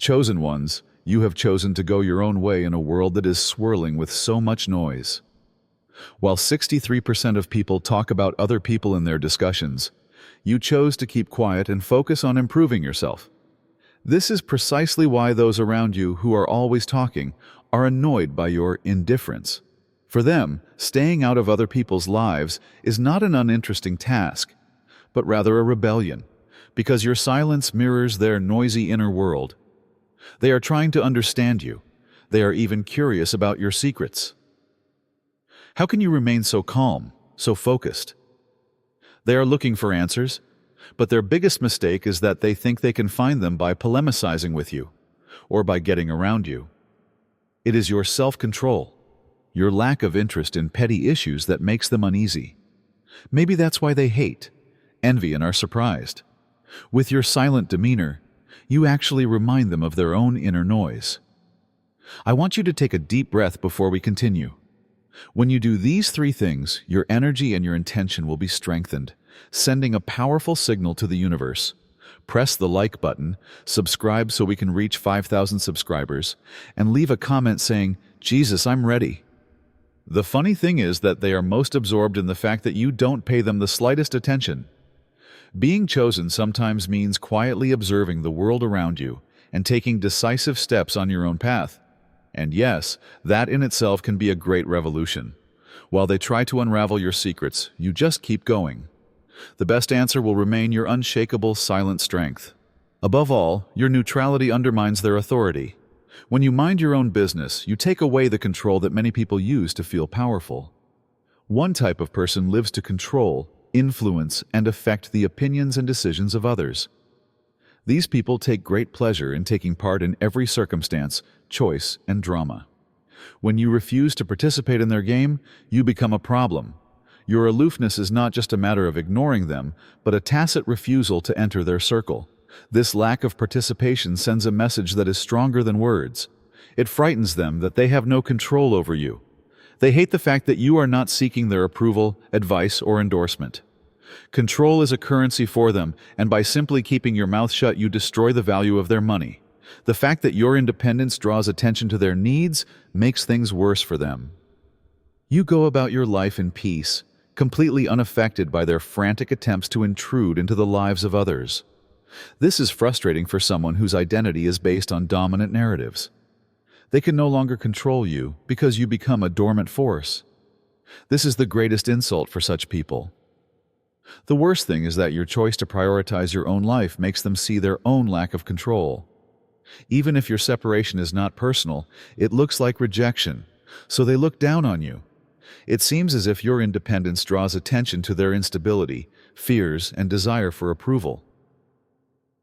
Chosen ones, you have chosen to go your own way in a world that is swirling with so much noise. While 63% of people talk about other people in their discussions, you chose to keep quiet and focus on improving yourself. This is precisely why those around you who are always talking are annoyed by your indifference. For them, staying out of other people's lives is not an uninteresting task, but rather a rebellion, because your silence mirrors their noisy inner world. They are trying to understand you. They are even curious about your secrets. How can you remain so calm, so focused? They are looking for answers, but their biggest mistake is that they think they can find them by polemicizing with you, or by getting around you. It is your self-control, your lack of interest in petty issues that makes them uneasy. Maybe that's why they hate, envy, and are surprised. With your silent demeanor, you actually remind them of their own inner noise. I want you to take a deep breath before we continue. When you do these three things, your energy and your intention will be strengthened, sending a powerful signal to the universe. Press the like button, subscribe so we can reach 5,000 subscribers, and leave a comment saying, "Jesus, I'm ready." The funny thing is that they are most absorbed in the fact that you don't pay them the slightest attention. Being chosen sometimes means quietly observing the world around you and taking decisive steps on your own path. And yes, that in itself can be a great revolution. While they try to unravel your secrets, you just keep going. The best answer will remain your unshakable, silent strength. Above all, your neutrality undermines their authority. When you mind your own business, you take away the control that many people use to feel powerful. One type of person lives to control, influence, and affect the opinions and decisions of others. These people take great pleasure in taking part in every circumstance, choice, and drama. When you refuse to participate in their game, you become a problem. Your aloofness is not just a matter of ignoring them, but a tacit refusal to enter their circle. This lack of participation sends a message that is stronger than words. It frightens them that they have no control over you. They hate the fact that you are not seeking their approval, advice, or endorsement. Control is a currency for them, and by simply keeping your mouth shut, you destroy the value of their money. The fact that your independence draws attention to their needs makes things worse for them. You go about your life in peace, completely unaffected by their frantic attempts to intrude into the lives of others. This is frustrating for someone whose identity is based on dominant narratives. They can no longer control you because you become a dormant force. This is the greatest insult for such people. The worst thing is that your choice to prioritize your own life makes them see their own lack of control. Even if your separation is not personal, it looks like rejection, so they look down on you. It seems as if your independence draws attention to their instability, fears, and desire for approval.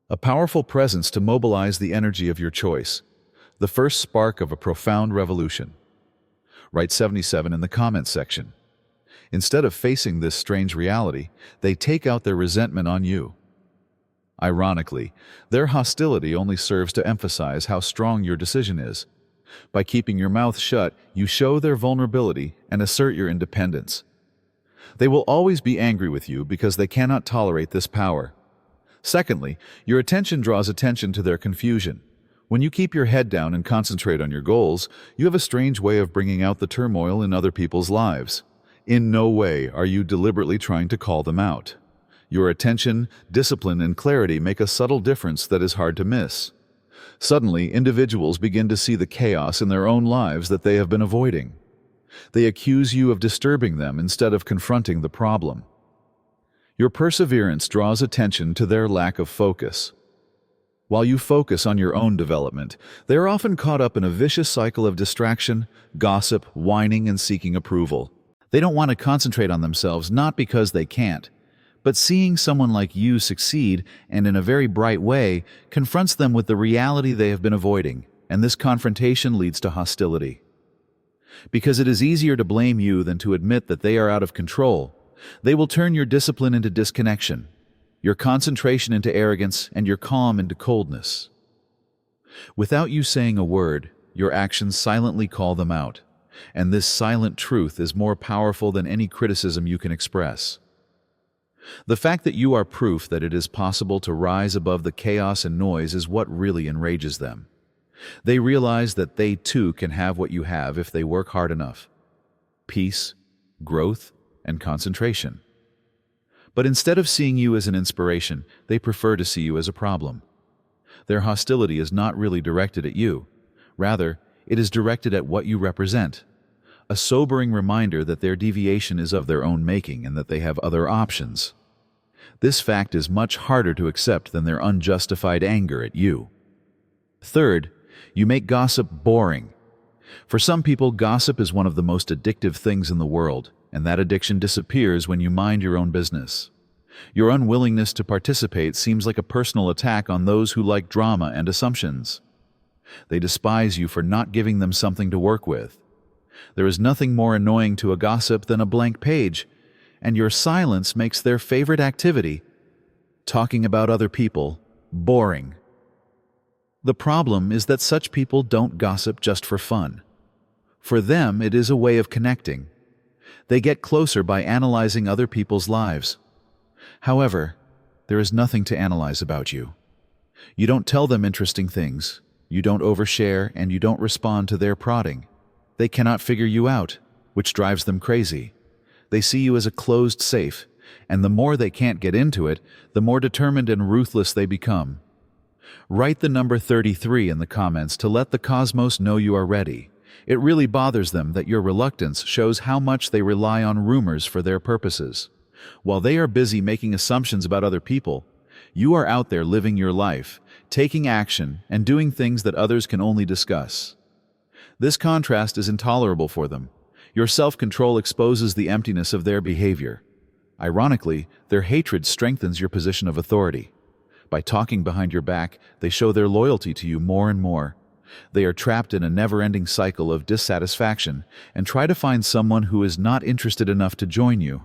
A powerful presence to mobilize the energy of your choice, the first spark of a profound revolution. Write 77 in the comments section. Instead of facing this strange reality, they take out their resentment on you. Ironically, their hostility only serves to emphasize how strong your decision is. By keeping your mouth shut, you show their vulnerability and assert your independence. They will always be angry with you because they cannot tolerate this power. Secondly, your attention draws attention to their confusion. When you keep your head down and concentrate on your goals, you have a strange way of bringing out the turmoil in other people's lives. In no way are you deliberately trying to call them out. Your attention, discipline, and clarity make a subtle difference that is hard to miss. Suddenly, individuals begin to see the chaos in their own lives that they have been avoiding. They accuse you of disturbing them instead of confronting the problem. Your perseverance draws attention to their lack of focus. While you focus on your own development, they are often caught up in a vicious cycle of distraction, gossip, whining, and seeking approval. They don't want to concentrate on themselves, not because they can't, but seeing someone like you succeed, and in a very bright way, confronts them with the reality they have been avoiding, and this confrontation leads to hostility. Because it is easier to blame you than to admit that they are out of control, they will turn your discipline into disconnection, your concentration into arrogance, and your calm into coldness. Without you saying a word, your actions silently call them out, and this silent truth is more powerful than any criticism you can express. The fact that you are proof that it is possible to rise above the chaos and noise is what really enrages them. They realize that they too can have what you have if they work hard enough: peace, growth, and concentration. But instead of seeing you as an inspiration, they prefer to see you as a problem. Their hostility is not really directed at you. Rather, it is directed at what you represent. A sobering reminder that their deviation is of their own making and that they have other options. This fact is much harder to accept than their unjustified anger at you. Third, you make gossip boring. For some people, gossip is one of the most addictive things in the world, and that addiction disappears when you mind your own business. Your unwillingness to participate seems like a personal attack on those who like drama and assumptions. They despise you for not giving them something to work with. There is nothing more annoying to a gossip than a blank page, and your silence makes their favorite activity, talking about other people, boring. The problem is that such people don't gossip just for fun. For them, it is a way of connecting. They get closer by analyzing other people's lives. However, there is nothing to analyze about you. You don't tell them interesting things, you don't overshare, and you don't respond to their prodding. They cannot figure you out, which drives them crazy. They see you as a closed safe, and the more they can't get into it, the more determined and ruthless they become. Write the number 33 in the comments to let the cosmos know you are ready. It really bothers them that your reluctance shows how much they rely on rumors for their purposes. While they are busy making assumptions about other people, you are out there living your life, taking action, and doing things that others can only discuss. This contrast is intolerable for them. Your self-control exposes the emptiness of their behavior. Ironically, their hatred strengthens your position of authority. By talking behind your back, they show their loyalty to you more and more. They are trapped in a never-ending cycle of dissatisfaction and try to find someone who is not interested enough to join you.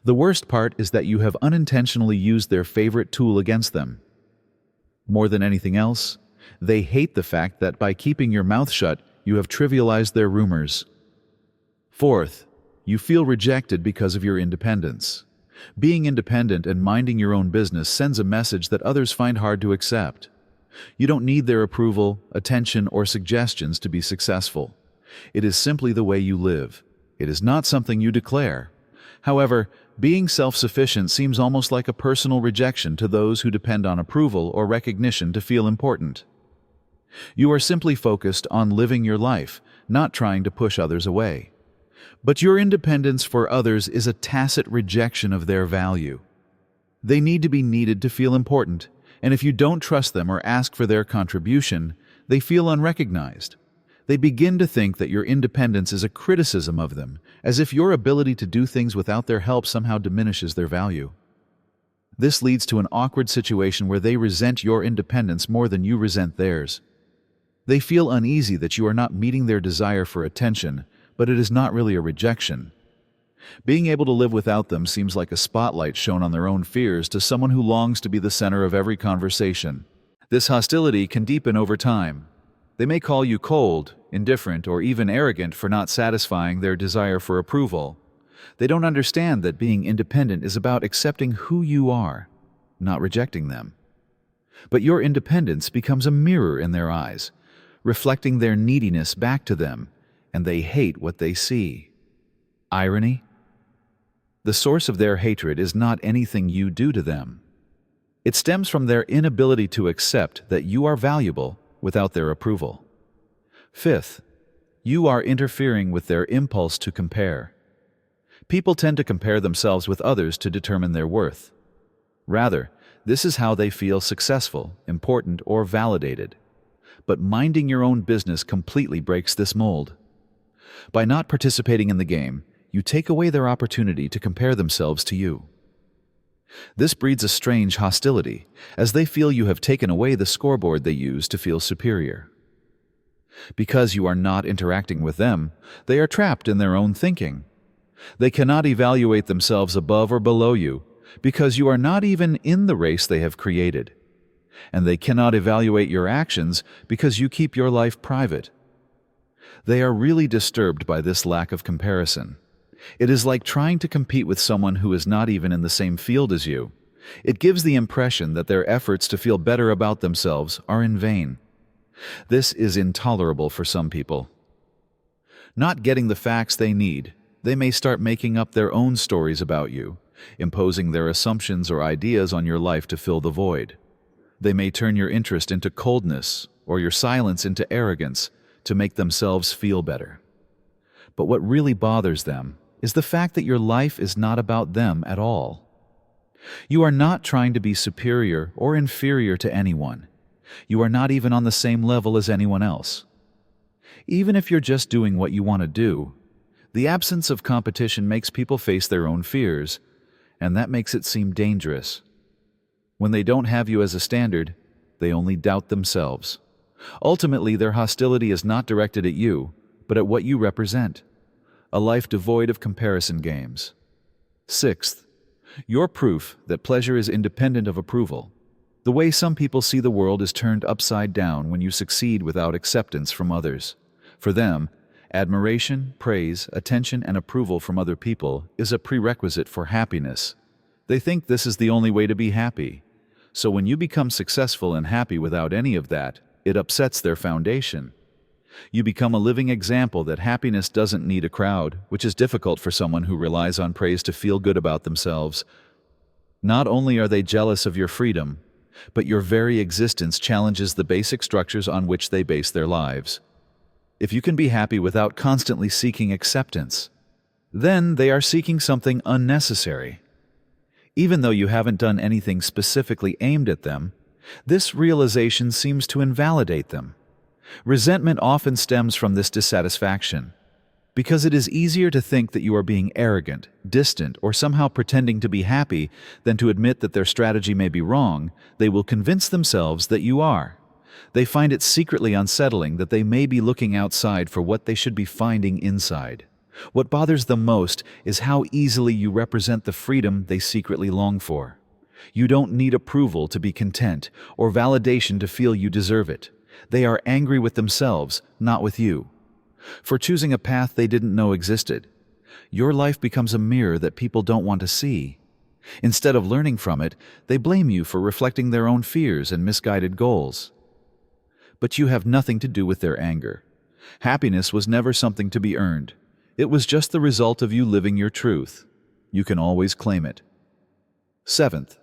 The worst part is that you have unintentionally used their favorite tool against them. More than anything else, they hate the fact that by keeping your mouth shut, you have trivialized their rumors. Fourth, you feel rejected because of your independence. Being independent and minding your own business sends a message that others find hard to accept. You don't need their approval, attention, or suggestions to be successful. It is simply the way you live. It is not something you declare. However, being self-sufficient seems almost like a personal rejection to those who depend on approval or recognition to feel important. You are simply focused on living your life, not trying to push others away. But your independence for others is a tacit rejection of their value. They need to be needed to feel important, and if you don't trust them or ask for their contribution, they feel unrecognized. They begin to think that your independence is a criticism of them, as if your ability to do things without their help somehow diminishes their value. This leads to an awkward situation where they resent your independence more than you resent theirs. They feel uneasy that you are not meeting their desire for attention, but it is not really a rejection. Being able to live without them seems like a spotlight shown on their own fears to someone who longs to be the center of every conversation. This hostility can deepen over time. They may call you cold, indifferent, or even arrogant for not satisfying their desire for approval. They don't understand that being independent is about accepting who you are, not rejecting them. But your independence becomes a mirror in their eyes, reflecting their neediness back to them, and they hate what they see. Irony? The source of their hatred is not anything you do to them. It stems from their inability to accept that you are valuable without their approval. Fifth, you are interfering with their impulse to compare. People tend to compare themselves with others to determine their worth. Rather, this is how they feel successful, important, or validated. But minding your own business completely breaks this mold. By not participating in the game, you take away their opportunity to compare themselves to you. This breeds a strange hostility, as they feel you have taken away the scoreboard they use to feel superior. Because you are not interacting with them, they are trapped in their own thinking. They cannot evaluate themselves above or below you, because you are not even in the race they have created. And they cannot evaluate your actions because you keep your life private. They are really disturbed by this lack of comparison. It is like trying to compete with someone who is not even in the same field as you. It gives the impression that their efforts to feel better about themselves are in vain. This is intolerable for some people. Not getting the facts they need, they may start making up their own stories about you, imposing their assumptions or ideas on your life to fill the void. They may turn your interest into coldness or your silence into arrogance to make themselves feel better. But what really bothers them is the fact that your life is not about them at all. You are not trying to be superior or inferior to anyone. You are not even on the same level as anyone else. Even if you're just doing what you want to do, the absence of competition makes people face their own fears, and that makes it seem dangerous. When they don't have you as a standard, they only doubt themselves. Ultimately, their hostility is not directed at you, but at what you represent. A life devoid of comparison games. Sixth, you're proof that pleasure is independent of approval. The way some people see the world is turned upside down when you succeed without acceptance from others. For them, admiration, praise, attention, and approval from other people is a prerequisite for happiness. They think this is the only way to be happy. So when you become successful and happy without any of that, it upsets their foundation. You become a living example that happiness doesn't need a crowd, which is difficult for someone who relies on praise to feel good about themselves. Not only are they jealous of your freedom, but your very existence challenges the basic structures on which they base their lives. If you can be happy without constantly seeking acceptance, then they are seeking something unnecessary. Even though you haven't done anything specifically aimed at them, this realization seems to invalidate them. Resentment often stems from this dissatisfaction. Because it is easier to think that you are being arrogant, distant, or somehow pretending to be happy than to admit that their strategy may be wrong, they will convince themselves that you are. They find it secretly unsettling that they may be looking outside for what they should be finding inside. What bothers them most is how easily you represent the freedom they secretly long for. You don't need approval to be content, or validation to feel you deserve it. They are angry with themselves, not with you, for choosing a path they didn't know existed. Your life becomes a mirror that people don't want to see. Instead of learning from it, they blame you for reflecting their own fears and misguided goals. But you have nothing to do with their anger. Happiness was never something to be earned. It was just the result of you living your truth. You can always claim it. Seventh,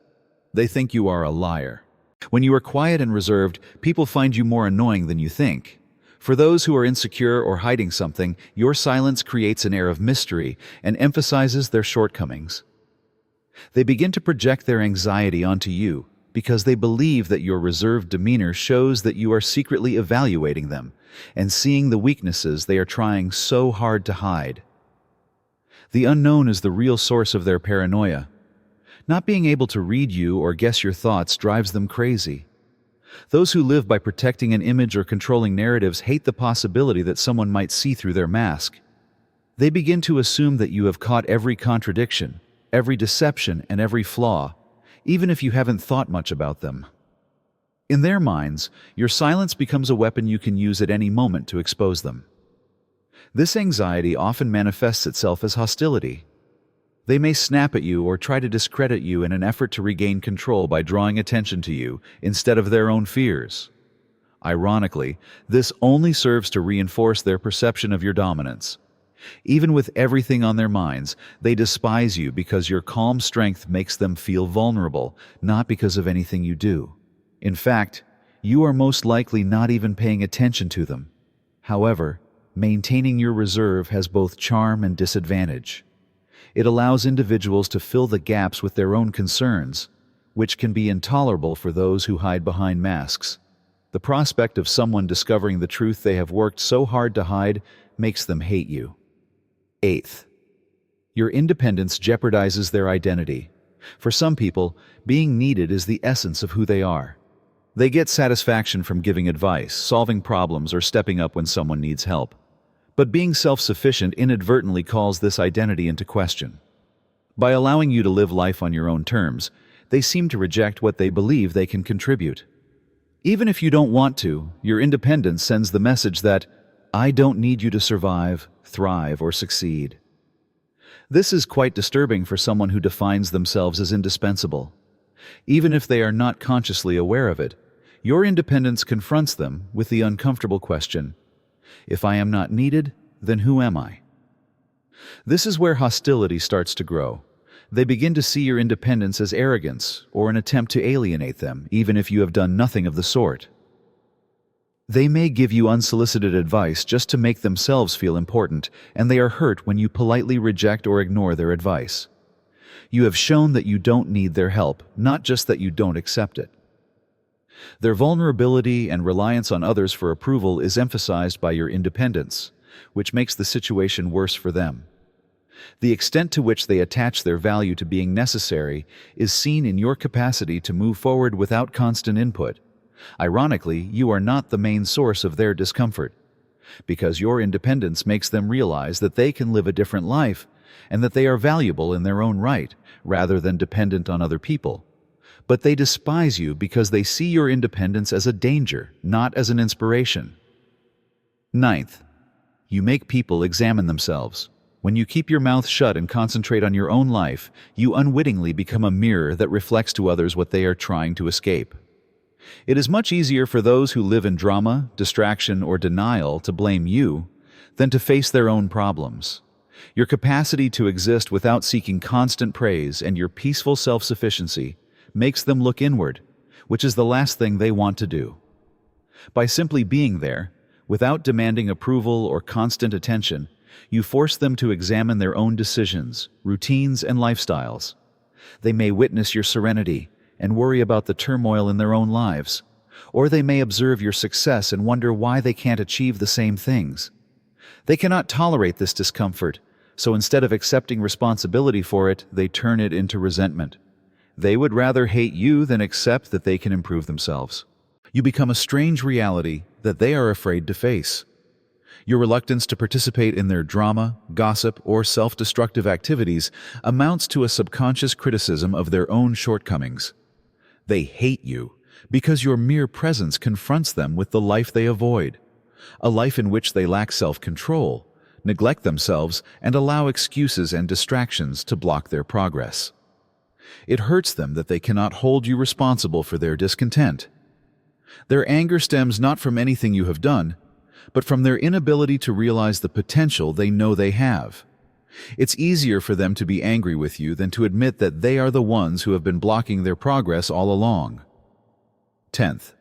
they think you are a liar. When you are quiet and reserved, people find you more annoying than you think. For those who are insecure or hiding something, your silence creates an air of mystery and emphasizes their shortcomings. They begin to project their anxiety onto you because they believe that your reserved demeanor shows that you are secretly evaluating them and seeing the weaknesses they are trying so hard to hide. The unknown is the real source of their paranoia. Not being able to read you or guess your thoughts drives them crazy. Those who live by protecting an image or controlling narratives hate the possibility that someone might see through their mask. They begin to assume that you have caught every contradiction, every deception, and every flaw, even if you haven't thought much about them. In their minds, your silence becomes a weapon you can use at any moment to expose them. This anxiety often manifests itself as hostility. They may snap at you or try to discredit you in an effort to regain control by drawing attention to you instead of their own fears. Ironically, this only serves to reinforce their perception of your dominance. Even with everything on their minds, they despise you because your calm strength makes them feel vulnerable, not because of anything you do. In fact, you are most likely not even paying attention to them. However, maintaining your reserve has both charm and disadvantage. It allows individuals to fill the gaps with their own concerns, which can be intolerable for those who hide behind masks. The prospect of someone discovering the truth they have worked so hard to hide makes them hate you. Eighth, your independence jeopardizes their identity. For some people, being needed is the essence of who they are. They get satisfaction from giving advice, solving problems, or stepping up when someone needs help. But being self-sufficient inadvertently calls this identity into question. By allowing you to live life on your own terms, they seem to reject what they believe they can contribute. Even if you don't want to, your independence sends the message that, I don't need you to survive, thrive, or succeed. This is quite disturbing for someone who defines themselves as indispensable. Even if they are not consciously aware of it, your independence confronts them with the uncomfortable question, if I am not needed, then who am I? This is where hostility starts to grow. They begin to see your independence as arrogance or an attempt to alienate them, even if you have done nothing of the sort. They may give you unsolicited advice just to make themselves feel important, and they are hurt when you politely reject or ignore their advice. You have shown that you don't need their help, not just that you don't accept it. Their vulnerability and reliance on others for approval is emphasized by your independence, which makes the situation worse for them. The extent to which they attach their value to being necessary is seen in your capacity to move forward without constant input. Ironically, you are not the main source of their discomfort, because your independence makes them realize that they can live a different life and that they are valuable in their own right, rather than dependent on other people. But they despise you because they see your independence as a danger, not as an inspiration. Ninth, you make people examine themselves. When you keep your mouth shut and concentrate on your own life, you unwittingly become a mirror that reflects to others what they are trying to escape. It is much easier for those who live in drama, distraction, or denial to blame you than to face their own problems. Your capacity to exist without seeking constant praise and your peaceful self-sufficiency makes them look inward, which is the last thing they want to do. By simply being there, without demanding approval or constant attention, you force them to examine their own decisions, routines, and lifestyles. They may witness your serenity and worry about the turmoil in their own lives, or they may observe your success and wonder why they can't achieve the same things. They cannot tolerate this discomfort, so instead of accepting responsibility for it, they turn it into resentment. They would rather hate you than accept that they can improve themselves. You become a strange reality that they are afraid to face. Your reluctance to participate in their drama, gossip, or self-destructive activities amounts to a subconscious criticism of their own shortcomings. They hate you because your mere presence confronts them with the life they avoid, a life in which they lack self-control, neglect themselves, and allow excuses and distractions to block their progress. It hurts them that they cannot hold you responsible for their discontent. Their anger stems not from anything you have done, but from their inability to realize the potential they know they have. It's easier for them to be angry with you than to admit that they are the ones who have been blocking their progress all along. 10th,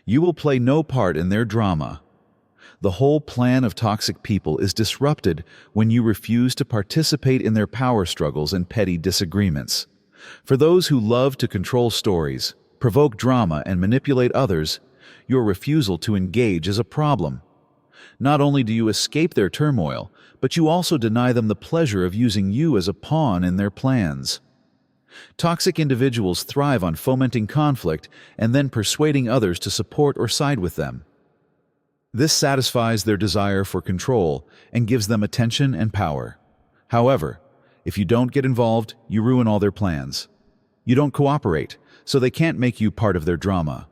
you will play no part in their drama. The whole plan of toxic people is disrupted when you refuse to participate in their power struggles and petty disagreements. For those who love to control stories, provoke drama, and manipulate others, your refusal to engage is a problem. Not only do you escape their turmoil, but you also deny them the pleasure of using you as a pawn in their plans. Toxic individuals thrive on fomenting conflict and then persuading others to support or side with them. This satisfies their desire for control and gives them attention and power. However, if you don't get involved, you ruin all their plans. You don't cooperate, so they can't make you part of their drama.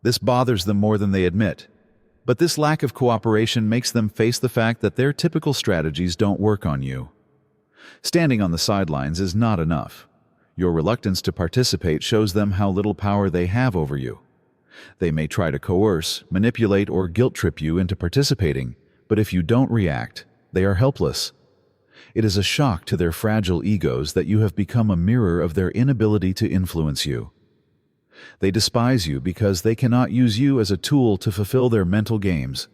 This bothers them more than they admit. But this lack of cooperation makes them face the fact that their typical strategies don't work on you. Standing on the sidelines is not enough. Your reluctance to participate shows them how little power they have over you. They may try to coerce, manipulate, or guilt-trip you into participating, but if you don't react, they are helpless. It is a shock to their fragile egos that you have become a mirror of their inability to influence you. They despise you because they cannot use you as a tool to fulfill their mental games.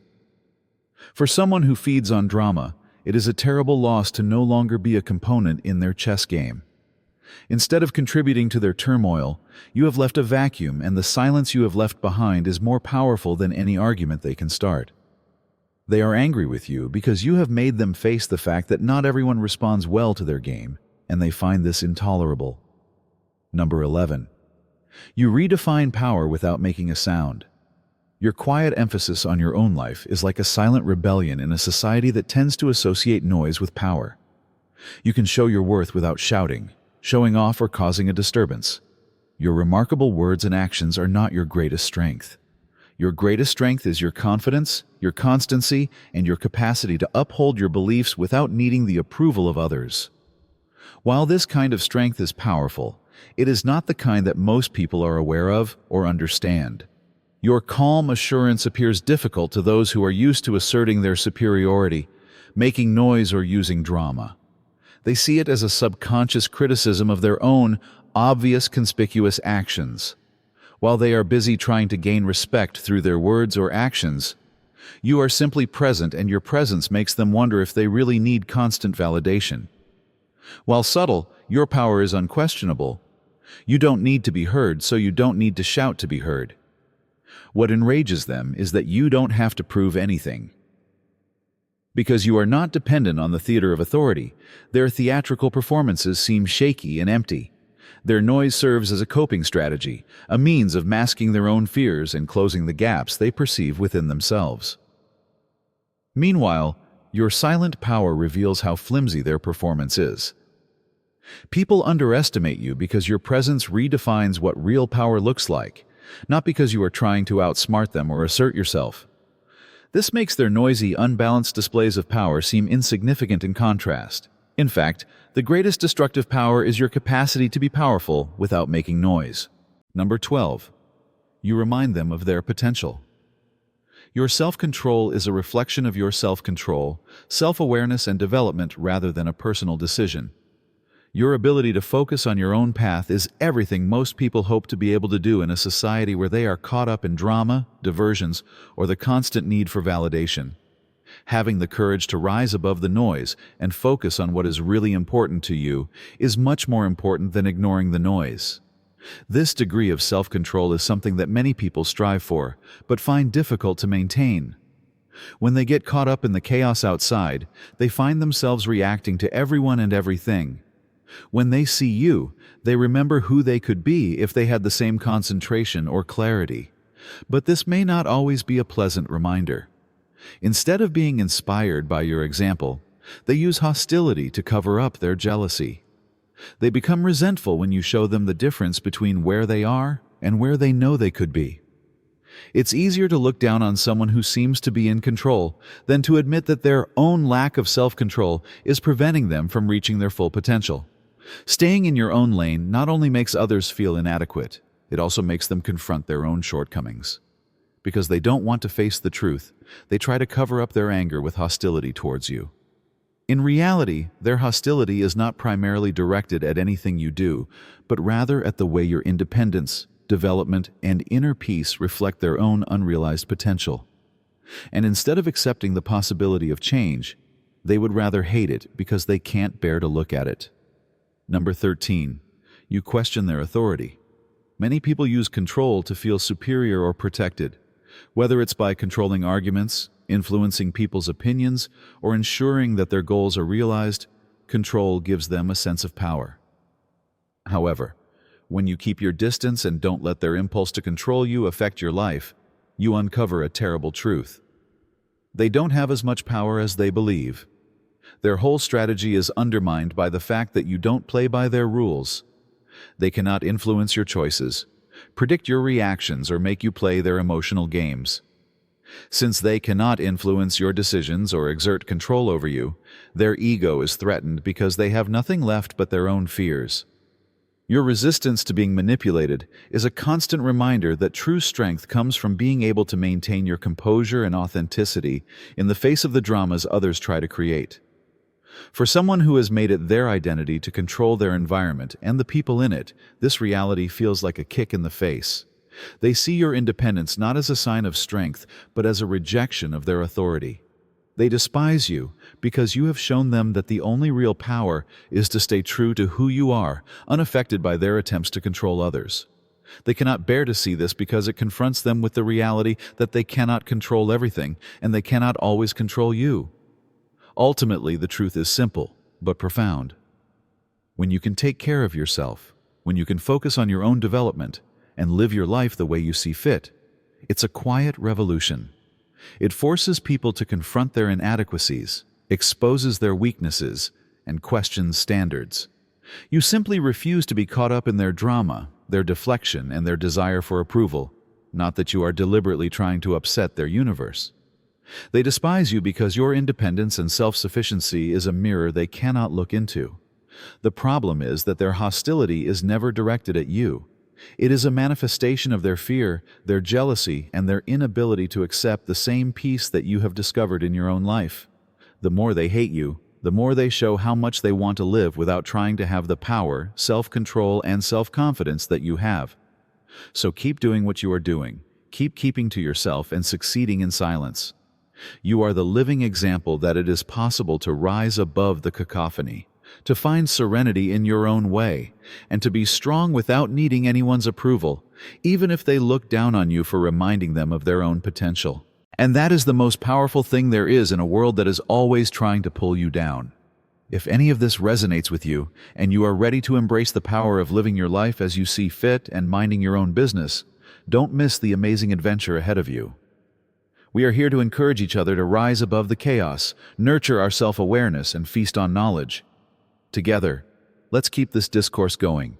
For someone who feeds on drama, it is a terrible loss to no longer be a component in their chess game. Instead of contributing to their turmoil, you have left a vacuum, and the silence you have left behind is more powerful than any argument they can start. They are angry with you because you have made them face the fact that not everyone responds well to their game, and they find this intolerable. Number 11. You redefine power without making a sound. Your quiet emphasis on your own life is like a silent rebellion in a society that tends to associate noise with power. You can show your worth without shouting, showing off, or causing a disturbance. Your remarkable words and actions are not your greatest strength. Your greatest strength is your confidence, your constancy, and your capacity to uphold your beliefs without needing the approval of others. While this kind of strength is powerful, it is not the kind that most people are aware of or understand. Your calm assurance appears difficult to those who are used to asserting their superiority, making noise, or using drama. They see it as a subconscious criticism of their own obvious, conspicuous actions. While they are busy trying to gain respect through their words or actions, you are simply present, and your presence makes them wonder if they really need constant validation. While subtle, your power is unquestionable. You don't need to be heard, so you don't need to shout to be heard. What enrages them is that you don't have to prove anything. Because you are not dependent on the theater of authority, their theatrical performances seem shaky and empty. Their noise serves as a coping strategy, a means of masking their own fears and closing the gaps they perceive within themselves. Meanwhile, your silent power reveals how flimsy their performance is. People underestimate you because your presence redefines what real power looks like, not because you are trying to outsmart them or assert yourself. This makes their noisy, unbalanced displays of power seem insignificant in contrast. In fact, the greatest destructive power is your capacity to be powerful without making noise. Number 12. You remind them of their potential. Your self-control is a reflection of your self-control, self-awareness, and development rather than a personal decision. Your ability to focus on your own path is everything most people hope to be able to do in a society where they are caught up in drama, diversions, or the constant need for validation. Having the courage to rise above the noise and focus on what is really important to you is much more important than ignoring the noise. This degree of self-control is something that many people strive for, but find difficult to maintain. When they get caught up in the chaos outside, they find themselves reacting to everyone and everything. When they see you, they remember who they could be if they had the same concentration or clarity. But this may not always be a pleasant reminder. Instead of being inspired by your example, they use hostility to cover up their jealousy. They become resentful when you show them the difference between where they are and where they know they could be. It's easier to look down on someone who seems to be in control than to admit that their own lack of self-control is preventing them from reaching their full potential. Staying in your own lane not only makes others feel inadequate, it also makes them confront their own shortcomings. Because they don't want to face the truth, they try to cover up their anger with hostility towards you. In reality, their hostility is not primarily directed at anything you do, but rather at the way your independence, development, and inner peace reflect their own unrealized potential. And instead of accepting the possibility of change, they would rather hate it because they can't bear to look at it. Number 13. You question their authority. Many people use control to feel superior or protected. Whether it's by controlling arguments, influencing people's opinions, or ensuring that their goals are realized, control gives them a sense of power. However, when you keep your distance and don't let their impulse to control you affect your life, you uncover a terrible truth. They don't have as much power as they believe. Their whole strategy is undermined by the fact that you don't play by their rules. They cannot influence your choices, predict your reactions, or make you play their emotional games. Since they cannot influence your decisions or exert control over you, their ego is threatened because they have nothing left but their own fears. Your resistance to being manipulated is a constant reminder that true strength comes from being able to maintain your composure and authenticity in the face of the dramas others try to create. For someone who has made it their identity to control their environment and the people in it, this reality feels like a kick in the face. They see your independence not as a sign of strength, but as a rejection of their authority. They despise you because you have shown them that the only real power is to stay true to who you are, unaffected by their attempts to control others. They cannot bear to see this because it confronts them with the reality that they cannot control everything, and they cannot always control you. Ultimately, the truth is simple, but profound. When you can take care of yourself, when you can focus on your own development, and live your life the way you see fit, it's a quiet revolution. It forces people to confront their inadequacies, exposes their weaknesses, and questions standards. You simply refuse to be caught up in their drama, their deflection, and their desire for approval, not that you are deliberately trying to upset their universe. They despise you because your independence and self-sufficiency is a mirror they cannot look into. The problem is that their hostility is never directed at you. It is a manifestation of their fear, their jealousy, and their inability to accept the same peace that you have discovered in your own life. The more they hate you, the more they show how much they want to live without trying to have the power, self-control, and self-confidence that you have. So keep doing what you are doing. Keep keeping to yourself and succeeding in silence. You are the living example that it is possible to rise above the cacophony, to find serenity in your own way, and to be strong without needing anyone's approval, even if they look down on you for reminding them of their own potential. And that is the most powerful thing there is in a world that is always trying to pull you down. If any of this resonates with you, and you are ready to embrace the power of living your life as you see fit and minding your own business, don't miss the amazing adventure ahead of you. We are here to encourage each other to rise above the chaos, nurture our self-awareness, and feast on knowledge. Together, let's keep this discourse going.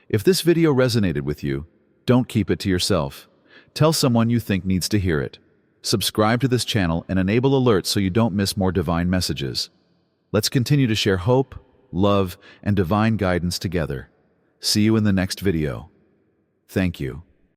If this video resonated with you, don't keep it to yourself. Tell someone you think needs to hear it. Subscribe to this channel and enable alerts so you don't miss more divine messages. Let's continue to share hope, love, and divine guidance together. See you in the next video. Thank you.